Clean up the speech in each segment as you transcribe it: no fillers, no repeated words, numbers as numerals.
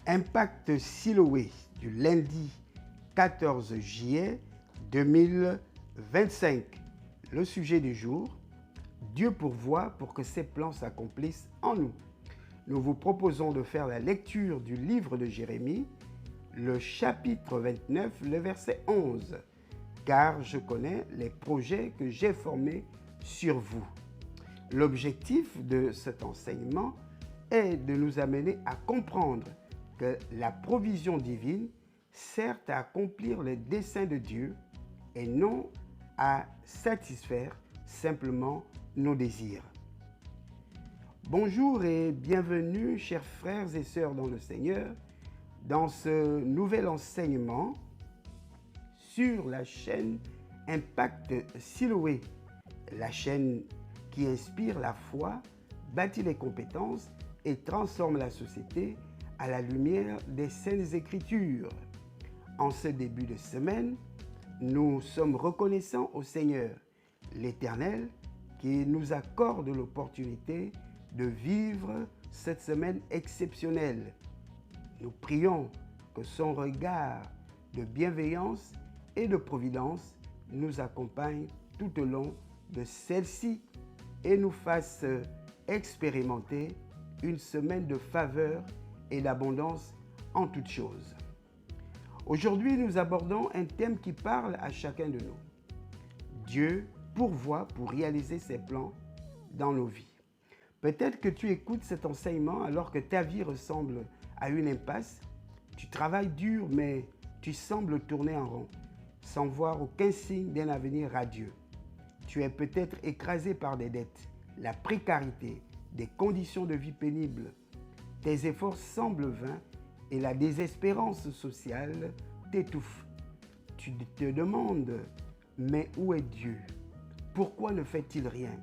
Impact Siloé du lundi 14 juillet 2025. Le sujet du jour, Dieu pourvoit pour que ses plans s'accomplissent en nous. Nous vous proposons de faire la lecture du livre de Jérémie, le chapitre 29, le verset 11. Car je connais les projets que j'ai formés sur vous. L'objectif de cet enseignement est de nous amener à comprendre que la provision divine sert à accomplir les desseins de Dieu et non à satisfaire simplement nos désirs. Bonjour et bienvenue, chers frères et sœurs dans le Seigneur, dans ce nouvel enseignement sur la chaîne Impact Siloé, la chaîne qui inspire la foi, bâtit les compétences et transforme la société à la lumière des Saintes Écritures. En ce début de semaine, nous sommes reconnaissants au Seigneur, l'Éternel, qui nous accorde l'opportunité de vivre cette semaine exceptionnelle. Nous prions que son regard de bienveillance et de providence nous accompagne tout au long de celle-ci et nous fasse expérimenter une semaine de faveur et d'abondance en toutes choses. Aujourd'hui, nous abordons un thème qui parle à chacun de nous. Dieu pourvoit pour réaliser ses plans dans nos vies. Peut-être que tu écoutes cet enseignement alors que ta vie ressemble à une impasse. Tu travailles dur, mais tu sembles tourner en rond, sans voir aucun signe d'un avenir radieux. Tu es peut-être écrasé par des dettes, la précarité, des conditions de vie pénibles. Tes efforts semblent vains et la désespérance sociale t'étouffe. Tu te demandes, mais où est Dieu? Pourquoi ne fait-il rien?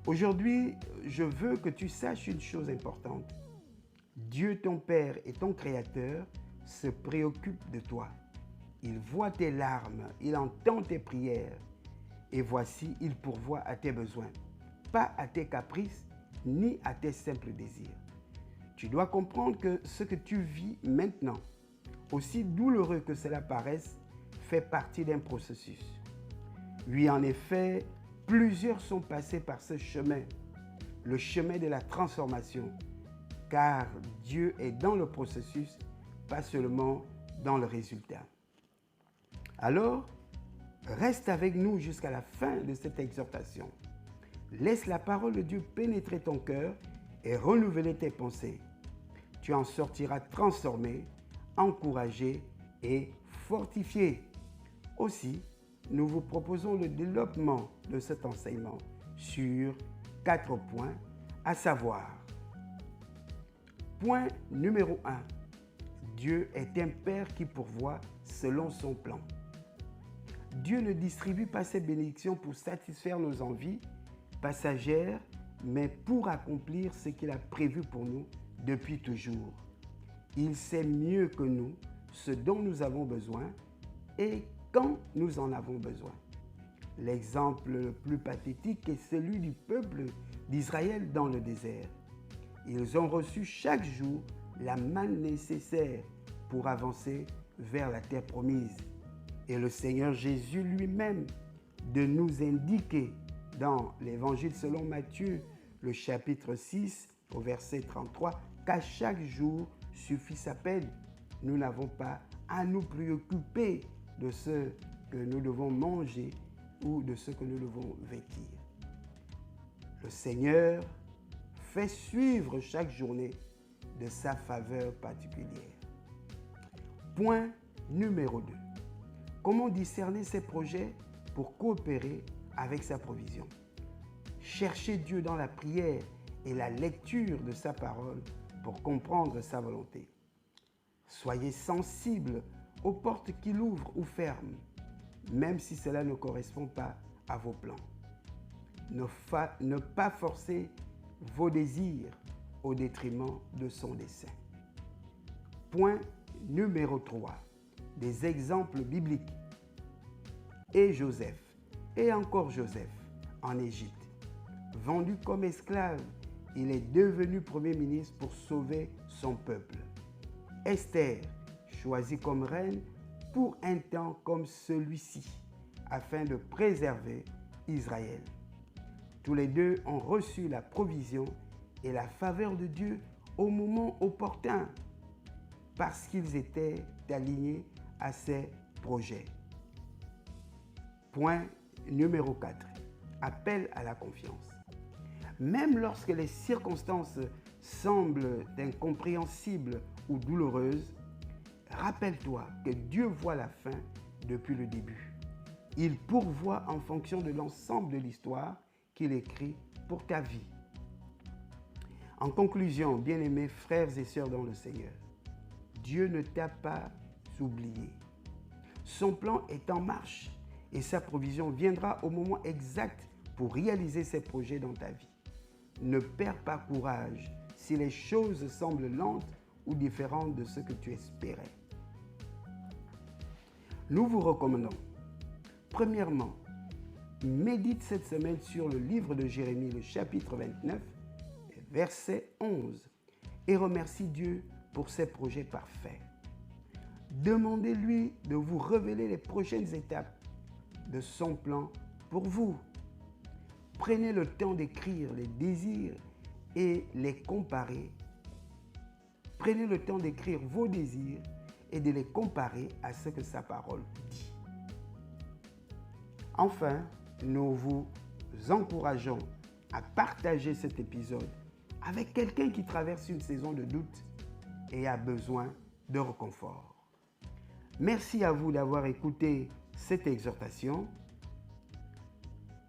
Aujourd'hui, je veux que tu saches une chose importante. Dieu, ton Père et ton Créateur, se préoccupe de toi. Il voit tes larmes, il entend tes prières. Et voici, il pourvoit à tes besoins, pas à tes caprices, ni à tes simples désirs. Tu dois comprendre que ce que tu vis maintenant, aussi douloureux que cela paraisse, fait partie d'un processus. Oui, en effet, plusieurs sont passés par ce chemin, le chemin de la transformation, car Dieu est dans le processus, pas seulement dans le résultat. Alors, reste avec nous jusqu'à la fin de cette exhortation. Laisse la parole de Dieu pénétrer ton cœur et renouveler tes pensées. Tu en sortiras transformé, encouragé et fortifié. Aussi, nous vous proposons le développement de cet enseignement sur 4 points, à savoir: point numéro 1. Dieu est un Père qui pourvoit selon son plan. Dieu ne distribue pas ses bénédictions pour satisfaire nos envies passagères, mais pour accomplir ce qu'il a prévu pour nous depuis toujours. Il sait mieux que nous ce dont nous avons besoin et quand nous en avons besoin. L'exemple le plus pathétique est celui du peuple d'Israël dans le désert. Ils ont reçu chaque jour la manne nécessaire pour avancer vers la terre promise. Et le Seigneur Jésus lui-même de nous indiquer dans l'Évangile selon Matthieu, le chapitre 6, au verset 33, qu'à chaque jour suffit sa peine. Nous n'avons pas à nous préoccuper de ce que nous devons manger ou de ce que nous devons vêtir. Le Seigneur fait suivre chaque journée de sa faveur particulière. Point numéro 2. Comment discerner ses projets pour coopérer avec sa provision? Cherchez Dieu dans la prière et la lecture de sa parole pour comprendre sa volonté. Soyez sensibles aux portes qu'il ouvre ou ferme, même si cela ne correspond pas à vos plans. Ne pas forcer vos désirs au détriment de son dessein. Point numéro 3. Des exemples bibliques. Et Joseph, et encore Joseph, en Égypte. Vendu comme esclave, il est devenu Premier ministre pour sauver son peuple. Esther, choisie comme reine pour un temps comme celui-ci, afin de préserver Israël. Tous les deux ont reçu la provision et la faveur de Dieu au moment opportun, parce qu'ils étaient alignés à ses projets. Point numéro 4. Appel à la confiance. Même lorsque les circonstances semblent incompréhensibles ou douloureuses, rappelle-toi que Dieu voit la fin depuis le début. Il pourvoit en fonction de l'ensemble de l'histoire qu'il écrit pour ta vie. En conclusion, bien-aimés frères et sœurs dans le Seigneur, Dieu ne t'a pas oublié. Son plan est en marche et sa provision viendra au moment exact pour réaliser ses projets dans ta vie. Ne perds pas courage si les choses semblent lentes ou différentes de ce que tu espérais. Nous vous recommandons, premièrement, médite cette semaine sur le livre de Jérémie, le chapitre 29, verset 11, et remercie Dieu pour ses projets parfaits. Demandez-lui de vous révéler les prochaines étapes de son plan pour vous. Prenez le temps d'écrire les désirs et les comparer. Prenez le temps d'écrire vos désirs et de les comparer à ce que sa parole dit. Enfin, nous vous encourageons à partager cet épisode avec quelqu'un qui traverse une saison de doute et a besoin de réconfort. Merci à vous d'avoir écouté cette exhortation.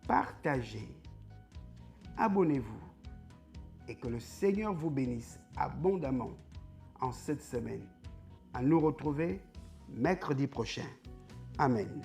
Partagez, abonnez-vous et que le Seigneur vous bénisse abondamment en cette semaine. À nous retrouver mercredi prochain. Amen.